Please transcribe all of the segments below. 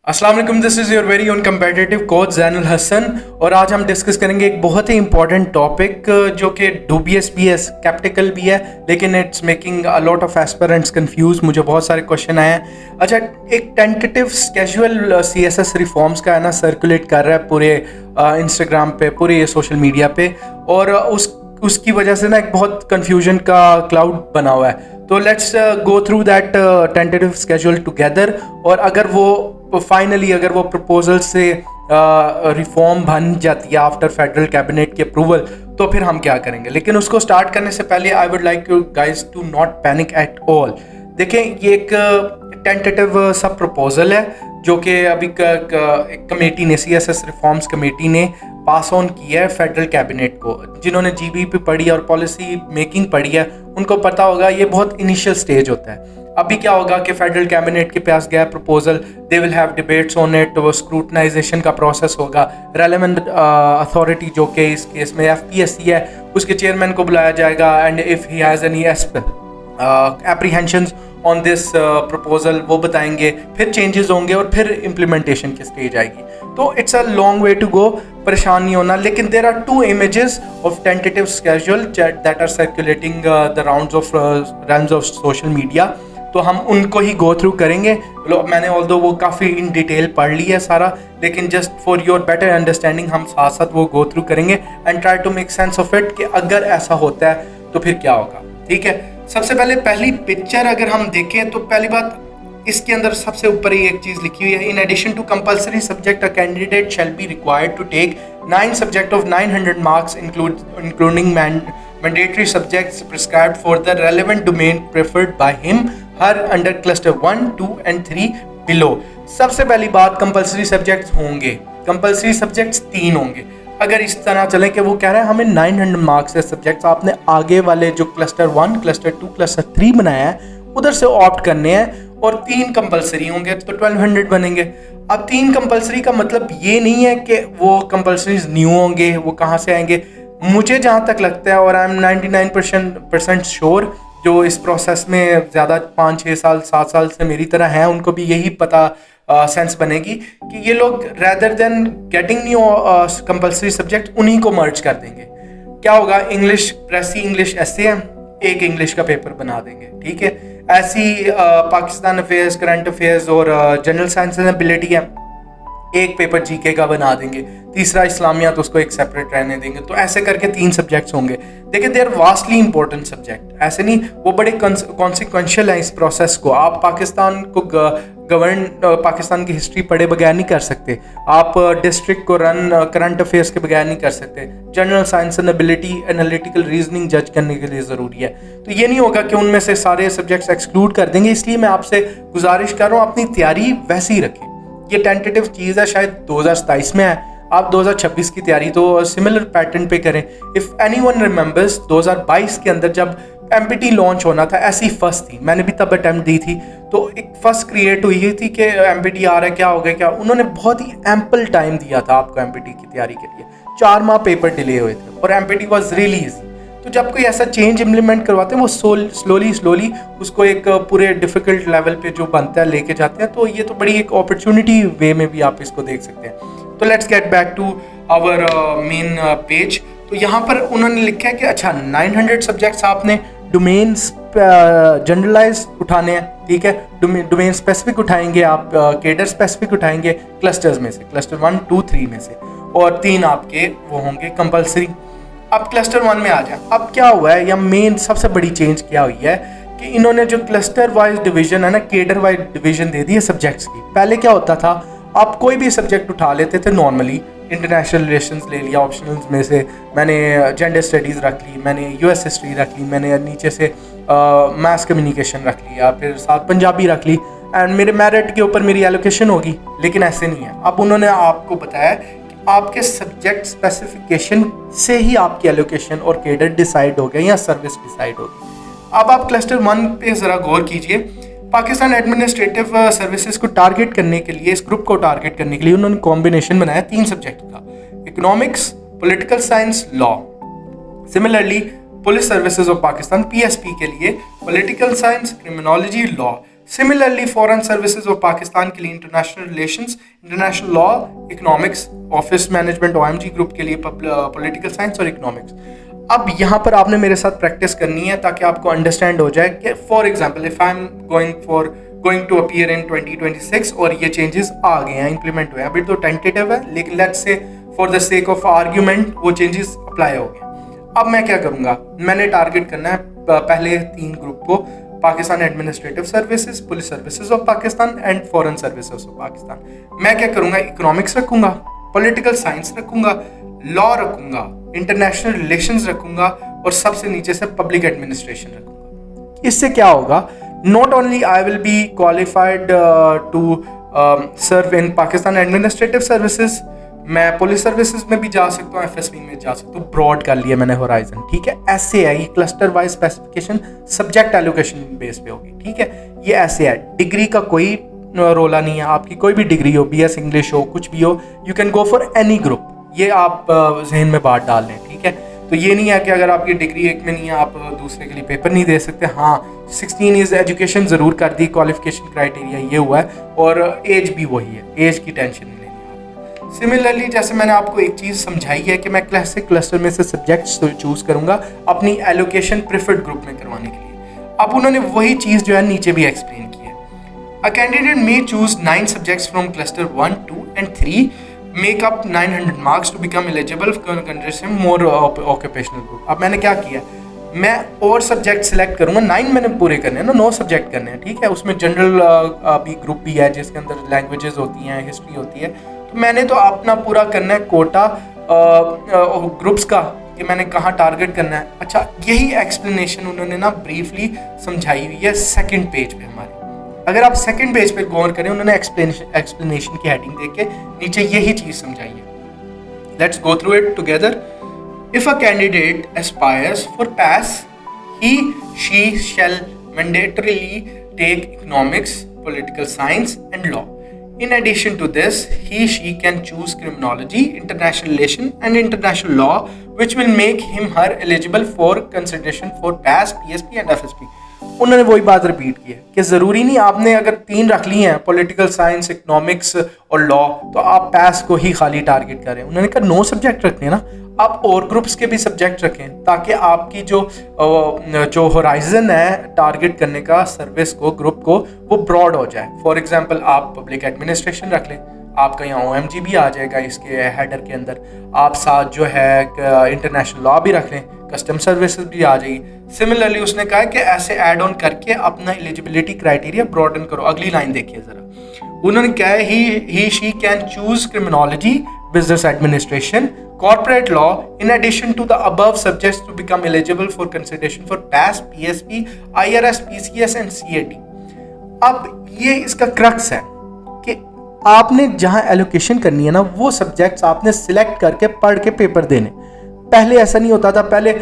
अस्सलाम वालेकुम, this is your very own competitive coach Zainul Hasan. और आज हम डिस्कस करेंगे एक बहुत ही इंपॉर्टेंट टॉपिक जो कि डूबियस भी है, स्केप्टिकल भी है, लेकिन it's making a lot of aspirants confuse. मुझे बहुत सारे क्वेश्चन आए हैं। अच्छा, एक टेंटेटिव स्केजुअल CSS रिफॉर्म्स का है ना, सर्कुलेट कर रहा है पूरे इंस्टाग्राम पे, पूरे सोशल मीडिया पे, और उसकी वजह से ना एक बहुत कन्फ्यूजन का क्लाउड बना हुआ है। तो let's go through that tentative schedule together. और अगर वो फाइनली अगर वो प्रपोजल से रिफॉर्म बन जाती है आफ्टर फेडरल कैबिनेट की अप्रूवल, तो फिर हम क्या करेंगे। लेकिन उसको स्टार्ट करने से पहले I would like you guys to not panic at all. देखें, ये एक टेंटेटिव सब प्रपोजल है जो कि अभी एक कमेटी ने, CSS रिफॉर्म्स कमेटी ने पास ऑन किया है फेडरल कैबिनेट को। जिन्होंने GBP पढ़ी और पॉलिसी मेकिंग पढ़ी है उनको पता होगा ये बहुत इनिशियल स्टेज होता है। अभी क्या होगा कि फेडरल कैबिनेट के पास गया proposal, they will have debates on it, वो स्क्रूटनाइजेशन का प्रोसेस होगा। रेलेवेंट अथॉरिटी जो कि इस केस में FPSC है, उसके चेयरमैन को बुलाया जाएगा, and if he has any apprehensions on this proposal वो बताएंगे। फिर चेंजेस होंगे और फिर इम्प्लीमेंटेशन की स्टेज आएगी। तो it's a long way to go, परेशान नहीं होना। लेकिन there are 2 images of tentative schedule that are circulating the rounds of realms of social media. तो हम उनको ही गो थ्रू करेंगे। मैंने ऑल्दो वो काफ़ी इन डिटेल पढ़ ली है सारा, लेकिन just for your better understanding हम साथ साथ वो गो थ्रू करेंगे and try to make sense of it कि अगर ऐसा होता है तो फिर क्या होगा। ठीक है, सबसे पहले पहली पिक्चर अगर हम देखें तो पहली बात, इसके अंदर सबसे ऊपर ही एक चीज़ लिखी हुई है, in addition to compulsory subject a candidate shall be required to take 9 subject of 900 marks including mandatory subjects prescribed for the relevant domain preferred by him her under cluster 1, 2 and 3 below। सबसे पहली बात, compulsory subjects होंगे, compulsory subjects 3 होंगे। अगर इस तरह चले कि वो कह रहे हैं हमें 900 मार्क्स है सब्जेक्ट्स, आपने आगे वाले जो क्लस्टर 1, क्लस्टर 2, क्लस्टर 3 बनाया है उधर से ऑप्ट करने हैं और 3 कंपल्सरी होंगे तो 1200 बनेंगे। अब 3 कंपल्सरी का मतलब ये नहीं है कि वो कंपल्सरीज न्यू होंगे, वो कहाँ से आएंगे। मुझे जहाँ तक लगता है, और आई एम 99% श्योर, जो इस प्रोसेस में ज़्यादा 5-6 साल 7 साल से मेरी तरह हैं, उनको भी यही पता सेंस बनेगी कि ये लोग rather than getting new compulsory subject उन्हीं को मर्ज कर देंगे। क्या होगा, इंग्लिश प्रेसी इंग्लिश ऐसे है, एक इंग्लिश का पेपर बना देंगे। ठीक है, ऐसी पाकिस्तान अफेयर्स, करंट अफेयर्स और जनरल साइंस एंड एबिलिटी है, एक पेपर GK का बना देंगे। तीसरा इस्लामियात, उसको एक सेपरेट रहने देंगे। तो ऐसे करके 3 सब्जेक्ट्स होंगे। देखिए, they are vastly important subject, ऐसे नहीं, वो बड़े कॉन्सिक्वेंशियल है इस प्रोसेस को। आप पाकिस्तान को गवर्न, पाकिस्तान की हिस्ट्री पढ़े बगैर नहीं कर सकते। आप डिस्ट्रिक्ट को रन करंट अफेयर्स के बगैर नहीं कर सकते। General science and ability, analytical reasoning जज करने के लिए ज़रूरी है। तो ये नहीं होगा कि उनमें से सारे सब्जेक्ट्स एक्सक्लूड कर देंगे। इसलिए मैं आपसे गुजारिश कर रहा हूँ, अपनी तैयारी वैसी ही रखें। ये टेंटेटिव चीज़ है, शायद 2027 में है, आप 2026 की तैयारी तो सिमिलर पैटर्न पे करें। इफ़ एनीवन रिमेंबर्स, 2022 के अंदर जब MPT लॉन्च होना था, ऐसी फर्स्ट थी, मैंने भी तब अटैम्प्ट दी थी, तो एक फर्स्ट क्रिएट हुई थी कि MPT आ रहा है, क्या हो गया क्या। उन्होंने बहुत ही एम्पल टाइम दिया था आपको MPT की तैयारी के लिए। 4 माह पेपर डिले हुए थे और MPT वॉज रियली ईजी। तो जब कोई ऐसा चेंज इम्प्लीमेंट करवाते हैं, वो स्लोली उसको एक पूरे डिफिकल्ट लेवल पे जो बनता है लेके जाते हैं। तो ये तो बड़ी एक अपॉर्चुनिटी वे में भी आप इसको देख सकते हैं। तो let's get back to our main page. तो यहाँ पर उन्होंने लिखा है कि अच्छा, 900 सब्जेक्ट्स आपने डोमेन जनरलाइज उठाने हैं। ठीक है, डोमेन स्पेसिफिक उठाएंगे आप, केडर स्पेसिफिक उठाएंगे क्लस्टर्स में से, क्लस्टर 1, 2, 3 में से, और 3 आपके वो होंगे कंपल्सरी। अब क्लस्टर 1 में आ जाए। अब क्या हुआ है, या मेन सबसे बड़ी चेंज क्या हुई है कि इन्होंने जो क्लस्टर वाइज डिवीजन है ना, केडर वाइज डिवीजन दे दी है सब्जेक्ट्स की। पहले क्या होता था, आप कोई भी सब्जेक्ट उठा लेते थे नॉर्मली, इंटरनेशनल रिलेशंस ले लिया ऑप्शनल्स में से, मैंने जेंडर स्टडीज़ रख ली, मैंने US हिस्ट्री रख ली, मैंने नीचे से मास कम्युनिकेशन रख लिया, फिर साथ पंजाबी रख ली, एंड मेरे मेरिट के ऊपर मेरी एलोकेशन होगी। लेकिन ऐसे नहीं है। अब उन्होंने आपको बताया आपके सब्जेक्ट स्पेसिफिकेशन से ही आपकी एलोकेशन और केडर डिसाइड हो गया या सर्विस डिसाइड होगी। अब आप क्लस्टर 1 पे ज़रा गौर कीजिए। पाकिस्तान एडमिनिस्ट्रेटिव सर्विसेज को टारगेट करने के लिए, इस ग्रुप को टारगेट करने के लिए उन्होंने कॉम्बिनेशन बनाया 3 सब्जेक्ट का, economics, political science, law. Similarly police services of Pakistan PSP के लिए political science, criminology, law. Similarly foreign services of Pakistan के लिए international relations, international law, economics, office management OMG group के लिए पॉलिटिकल साइंस और इकोनॉमिक्स। अब यहाँ पर आपने मेरे साथ प्रैक्टिस करनी है ताकि आपको अंडरस्टैंड हो जाए कि for example if I am going to appear in 2026 और ये चेंजेस आ गए हैं, इंप्लीमेंट हुए हैं, अभी तो टेंटेटिव है लेकिन let's say for the sake of argument वो चेंजेस अप्लाई हो गए। अब मैं क्या करूँगा, मैंने टारगेट करना है पहले 3 ग्रुप को, Pakistan administrative services, police services of Pakistan and foreign services of Pakistan. मैं क्या करूँगा, इकोनॉमिक्स रखूँगा, पॉलिटिकल साइंस रखूँगा, लॉ रखूँगा, इंटरनेशनल रिलेशंस रखूँगा और सबसे नीचे से पब्लिक एडमिनिस्ट्रेशन रखूँगा। इससे क्या होगा, not only I will be qualified to serve in Pakistan administrative services, मैं पुलिस सर्विसेज में भी जा सकता हूँ, FSP में जा सकता हूँ, ब्रॉड कर लिया मैंने होराइजन, ठीक है। ऐसे है, ये cluster wise specification subject allocation base पे होगी, ठीक है। ये ऐसे है, डिग्री का कोई रोला नहीं है, आपकी कोई भी डिग्री हो, BS इंग्लिश हो, कुछ भी हो, you can go for any group, ये आप जहन में बात डाल लें, ठीक है। तो ये नहीं है कि अगर आपकी डिग्री एक में नहीं है आप दूसरे के लिए पेपर नहीं दे सकते। हाँ, 16 ईयर्स एजुकेशन ज़रूर कर दी, क्वालिफिकेशन क्राइटेरिया ये हुआ है और एज भी वही है, एज की टेंशन नहीं लेनी आप। सिमिलरली जैसे मैंने आपको एक चीज़ समझाई है कि मैं क्लासिक क्लस्टर में से सब्जेक्ट्स चूज़ करूँगा अपनी एलोकेशन प्रेफर्ड ग्रुप में करवाने के लिए। अब उन्होंने वही चीज़ जो है नीचे भी एक्सप्लेन की है। A candidate may choose 9 subjects from cluster 1, 2 and 3 make up 900 marks to become eligible for consideration more occupational group। अब मैंने क्या किया, मैं और सब्जेक्ट सिलेक्ट करूँगा, 9 मैंने पूरे करने हैं ना, 9 सब्जेक्ट करने हैं, ठीक है। उसमें जनरल भी ग्रुप भी है जिसके अंदर लैंग्वेजेस होती हैं, हिस्ट्री होती है। तो मैंने तो अपना पूरा करना है कोटा ग्रुप्स का कि मैंने कहाँ टारगेट करना है। अच्छा, यही एक्सप्लेनेशन उन्होंने ना ब्रीफली समझाई हुई है सेकेंड पेज पे हमारे। अगर आप सेकंड पेज पे गौर करें, उन्होंने एक्सप्लेनेशन की हेडिंग देके नीचे यही चीज समझाई है। Let's go through it together. If a candidate aspires for PAS, he she shall mandatorily take economics, political science and law. In addition to this, she can choose criminology, international relation and international law, which will make her eligible for consideration for PAS, PSP and FSP। उन्होंने वही बात repeat की है कि ज़रूरी नहीं आपने अगर 3 रख ली हैं, पॉलिटिकल साइंस, इकोनॉमिक्स और लॉ, तो आप पैस को ही खाली टारगेट करें। उन्होंने कहा 9 सब्जेक्ट रखने ना, आप और ग्रुप्स के भी सब्जेक्ट रखें ताकि आपकी जो होराइजन है टारगेट करने का सर्विस को, ग्रुप को, वो ब्रॉड हो जाए। फॉर एग्जांपल आप पब्लिक एडमिनिस्ट्रेशन रख लें, आपका यहाँ OMG भी आ जाएगा इसके हेडर के अंदर। आप साथ जो है इंटरनेशनल लॉ भी रख लें, कस्टम सर्विसेज भी आ जाएगी। सिमिलरली उसने कहा कि ऐसे ऐड ऑन करके अपना एलिजिबिलिटी क्राइटेरिया ब्रॉडन करो। अगली लाइन देखिए जरा, उन्होंने क्या है, he she can choose criminology, business administration, corporate law in addition to the above subjects to become eligible for consideration for PAS, PSP, IRS, PCS and CAT। अब ये इसका क्रक्स है कि आपने जहां एलोकेशन करनी है ना, वो सब्जेक्ट्स आपने सिलेक्ट करके पढ़ के पेपर देने। पहले ऐसा नहीं होता था, पहले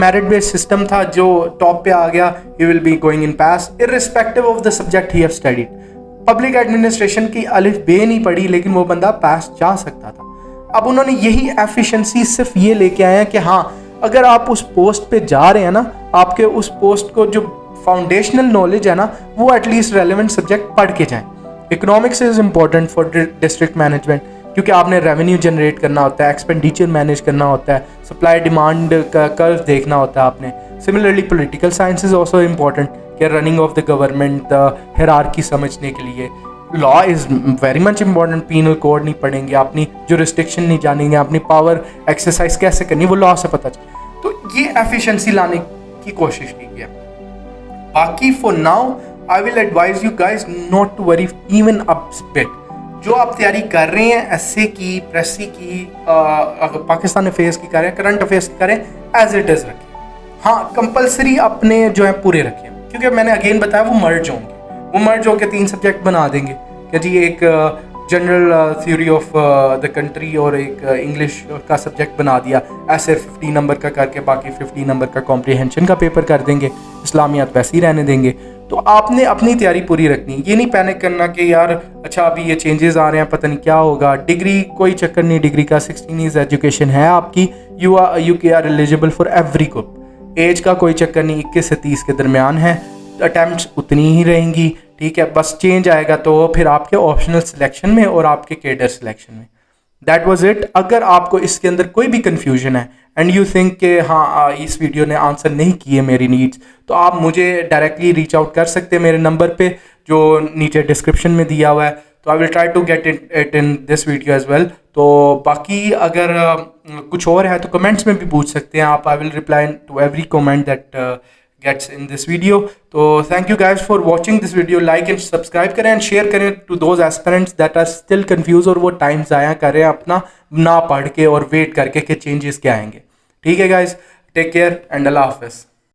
मेरिट बेस्ड सिस्टम था, जो टॉप पे आ गया he will be going in pass irrespective of the subject he have studied. Public administration की अलिफ बे नहीं पढ़ी लेकिन वो बंदा पास जा सकता था। अब उन्होंने यही एफिशिएंसी सिर्फ ये लेके आए हैं कि हाँ, अगर आप उस पोस्ट पे जा रहे हैं ना, आपके उस पोस्ट को जो फाउंडेशनल नॉलेज है ना, वो एटलीस्ट रेलेवेंट सब्जेक्ट पढ़ के जाएं। Economics is important for district management, क्योंकि आपने रेवेन्यू जनरेट करना होता है, एक्सपेंडिचर मैनेज करना होता है, सप्लाई डिमांड का कर्व देखना होता है आपने। Similarly political science is also important कि running of the government, the hierarchy समझने के लिए। Law is very much important, penal code नहीं पढ़ेंगे, अपनी जुरिस्डिक्शन नहीं जानेंगे, अपनी पावर एक्सरसाइज कैसे करनी वो लॉ से पता चले। तो ये एफिशिएंसी लाने की कोशिश की है। बाकी for now I will advise you guys not to worry even a bit. जो आप तैयारी कर रहे हैं एसए की, प्रेसी की, पाकिस्तान अफेयर्स की करें, करंट अफेयर्स की करें, एज इट इज़ रखें। हाँ, कंपलसरी अपने जो है पूरे रखें, क्योंकि मैंने अगेन बताया वो मर्ज होंगे, वो मर्ज होकर 3 सब्जेक्ट बना देंगे कि जी एक general theory of the country और एक इंग्लिश का सब्जेक्ट बना दिया, ऐसे 50 नंबर का करके बाकी 50 नंबर का कॉम्प्रिहेंशन का पेपर कर देंगे, इस्लामियात वैसे ही रहने देंगे। तो आपने अपनी तैयारी पूरी रखनी है, ये नहीं पैनिक करना कि यार अच्छा अभी ये चेंजेस आ रहे हैं पता नहीं क्या होगा। डिग्री कोई चक्कर नहीं, डिग्री का 16 ईयर्स एजुकेशन है आपकी, यू के are eligible for every group. Age का कोई चक्कर नहीं, 21 से 30 के दरमियान है। अटैम्प्ट्स उतनी ही रहेंगी, ठीक है, बस चेंज आएगा तो फिर आपके ऑप्शनल सिलेक्शन में और आपके कैडर सिलेक्शन में। That was it. अगर आपको इसके अंदर कोई भी कन्फ्यूजन है एंड यू थिंक कि हाँ इस वीडियो ने आंसर नहीं किए मेरी नीड्स, तो आप मुझे डायरेक्टली रीच आउट कर सकते हैं मेरे नंबर पे जो नीचे डिस्क्रिप्शन में दिया हुआ है। तो I will try to get it in this video as well. तो बाकी अगर कुछ और है तो कमेंट्स में भी पूछ सकते हैं आप। I will reply to every comment that gets in this video. तो thank you guys for watching this video. Like and subscribe करें and share करें to those aspirants that are still confused और वो टाइम ज़ाया कर रहे हैं अपना ना पढ़ के और वेट करके कि चेंजेस क्या आएंगे। ठीक है guys, take care and अल्लाह हाफिज़।